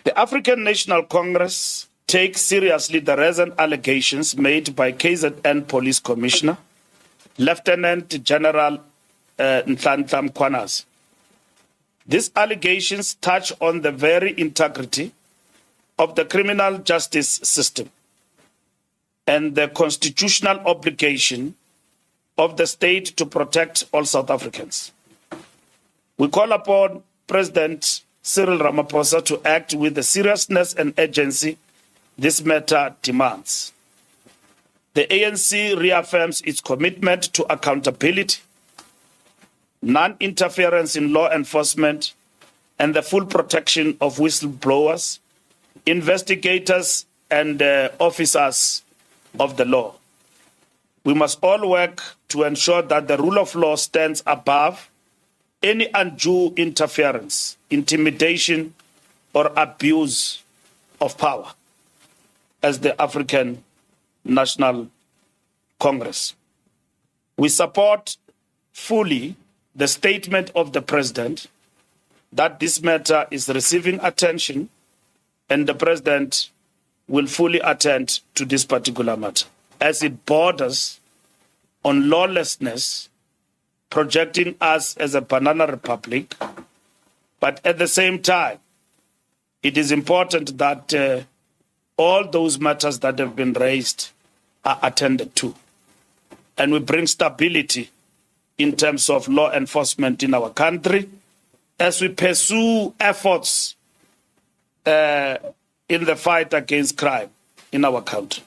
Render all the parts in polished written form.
The African National Congress takes seriously the recent allegations made by KZN Police Commissioner, Lieutenant General Mkhwanazi. These allegations touch on the very integrity of the criminal justice system and the constitutional obligation of the state to protect all South Africans. We call upon President Cyril Ramaphosa to act with the seriousness and urgency this matter demands. The ANC reaffirms its commitment to accountability, non-interference in law enforcement, and the full protection of whistleblowers, investigators, and officers of the law. We must all work to ensure that the rule of law stands above any undue interference, intimidation, or abuse of power as the African National Congress. We support fully the statement of the President that this matter is receiving attention and the President will fully attend to this particular matter as it borders on lawlessness, projecting us as a banana republic. But at the same time, it is important that all those matters that have been raised are attended to. And we bring stability in terms of law enforcement in our country as we pursue efforts in the fight against crime in our country.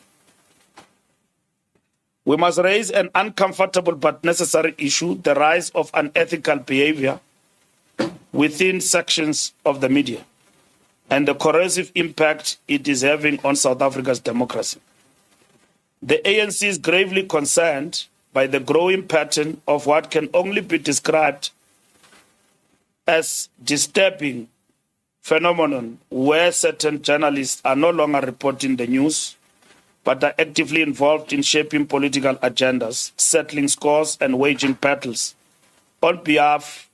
We must raise an uncomfortable but necessary issue, the rise of unethical behavior within sections of the media and the corrosive impact it is having on South Africa's democracy. The ANC is gravely concerned by the growing pattern of what can only be described as disturbing phenomenon where certain journalists are no longer reporting the news, but are actively involved in shaping political agendas, settling scores, and waging battles on behalf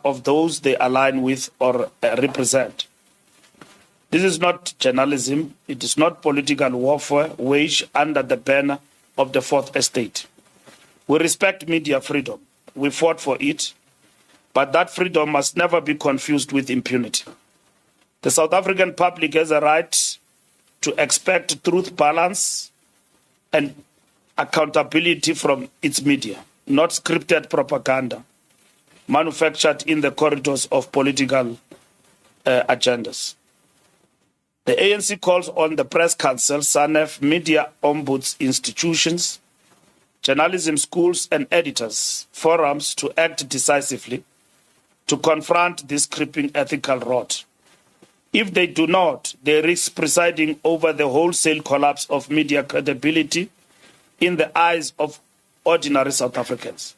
of those they align with or represent. This is not journalism. It is not political warfare waged under the banner of the Fourth Estate. We respect media freedom. We fought for it, but that freedom must never be confused with impunity. The South African public has a right to expect truth, balance, and accountability from its media, not scripted propaganda manufactured in the corridors of political agendas. The ANC calls on the Press Council, SANEF, media ombuds institutions, journalism schools, and editors forums to act decisively to confront this creeping ethical rot. If they do not, they risk presiding over the wholesale collapse of media credibility in the eyes of ordinary South Africans.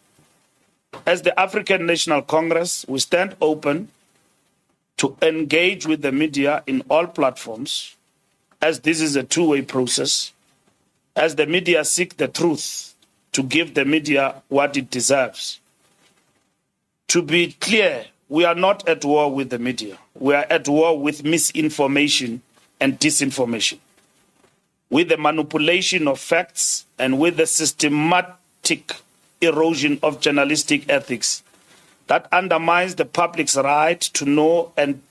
As the African National Congress, we stand open to engage with the media in all platforms, as this is a two-way process, as the media seek the truth, to give the media what it deserves. To be clear, we are not at war with the media. We are at war with misinformation and disinformation, with the manipulation of facts and with the systematic erosion of journalistic ethics that undermines the public's right to know and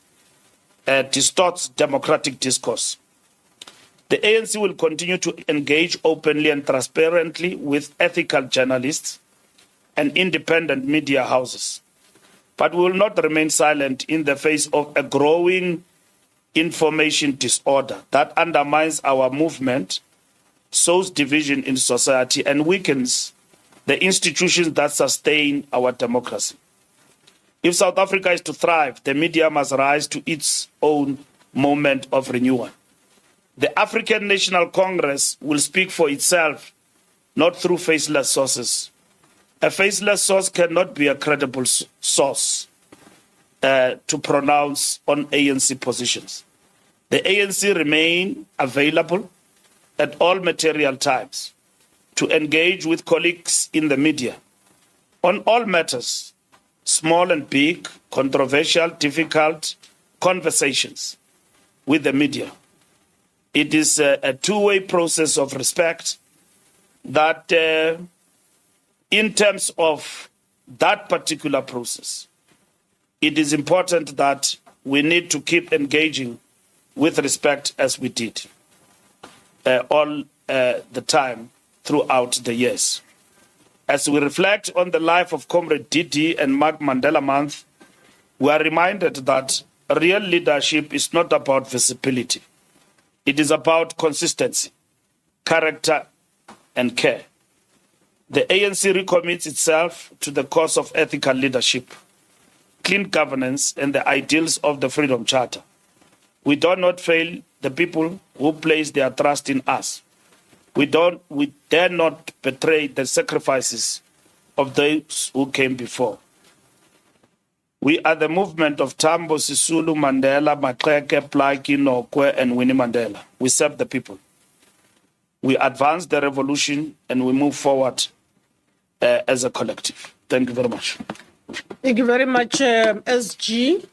distorts democratic discourse. The ANC will continue to engage openly and transparently with ethical journalists and independent media houses, but we will not remain silent in the face of a growing information disorder that undermines our movement, sows division in society, and weakens the institutions that sustain our democracy. If South Africa is to thrive, the media must rise to its own moment of renewal. The African National Congress will speak for itself, not through faceless sources. A faceless source cannot be a credible source to pronounce on ANC positions. The ANC remain available at all material times to engage with colleagues in the media on all matters small and big, controversial, difficult conversations with the media. It is a two-way process of respect that in terms of that particular process, it is important that we need to keep engaging with respect as we did all the time throughout the years. As we reflect on the life of Comrade Didi and Mark Mandela Month, we are reminded that real leadership is not about visibility. It is about consistency, character, and care. The ANC recommits itself to the cause of ethical leadership, clean governance, and the ideals of the Freedom Charter. We do not fail the people who place their trust in us. We dare not betray the sacrifices of those who came before. We are the movement of Tambo, Sisulu, Mandela, Maxeke, Plaatje, Nokwe, and Winnie Mandela. We serve the people. We advance the revolution and we move forward as a collective. Thank you very much. Thank you very much, SG.